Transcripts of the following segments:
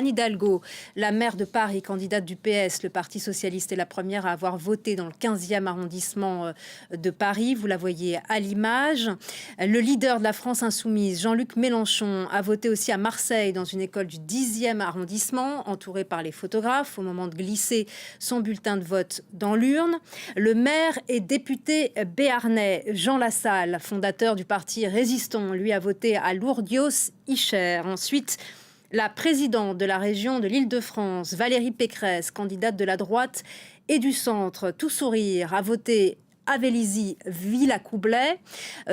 Anne Hidalgo, la maire de Paris, candidate du PS, le Parti socialiste, est la première à avoir voté dans le 15e arrondissement de Paris. Vous la voyez à l'image. Le leader de la France insoumise, Jean-Luc Mélenchon, a voté aussi à Marseille, dans une école du 10e arrondissement, entouré par les photographes, au moment de glisser son bulletin de vote dans l'urne. Le maire et député béarnais, Jean Lassalle, fondateur du parti Résistons, lui a voté à Lourdios-Icher. Ensuite, la présidente de la région de l'Île-de-France, Valérie Pécresse, candidate de la droite et du centre, tout sourire, a voté à Vélizy-Villacoublay.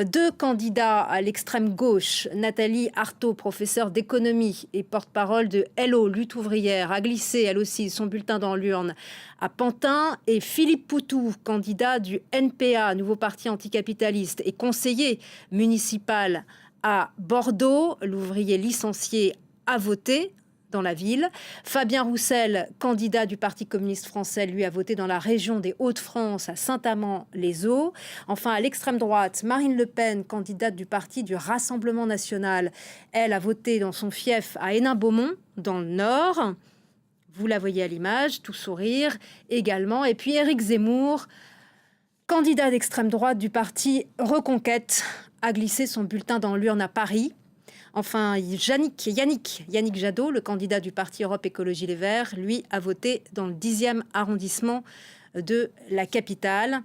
Deux candidats à l'extrême gauche, Nathalie Arthaud, professeure d'économie et porte-parole de Hello, lutte ouvrière, a glissé elle aussi son bulletin dans l'urne à Pantin. Et Philippe Poutou, candidat du NPA, nouveau parti anticapitaliste, et conseiller municipal à Bordeaux, l'ouvrier licencié a voté dans la ville. Fabien Roussel, candidat du Parti communiste français, lui a voté dans la région des Hauts-de-France, à Saint-Amand-les-Eaux. Enfin, à l'extrême droite, Marine Le Pen, candidate du Parti du Rassemblement national, elle a voté dans son fief à Hénin-Beaumont, dans le Nord. Vous la voyez à l'image, tout sourire également. Et puis Éric Zemmour, candidat d'extrême droite du Parti Reconquête, a glissé son bulletin dans l'urne à Paris. Enfin, Yannick Jadot, le candidat du parti Europe Écologie Les Verts, lui a voté dans le 10e arrondissement de la capitale.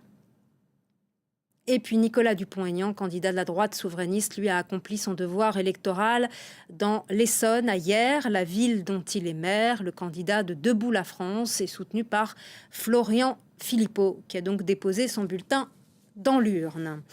Et puis Nicolas Dupont-Aignan, candidat de la droite souverainiste, lui a accompli son devoir électoral dans l'Essonne, à Hyères, la ville dont il est maire. Le candidat de Debout la France est soutenu par Florian Philippot, qui a donc déposé son bulletin dans l'urne.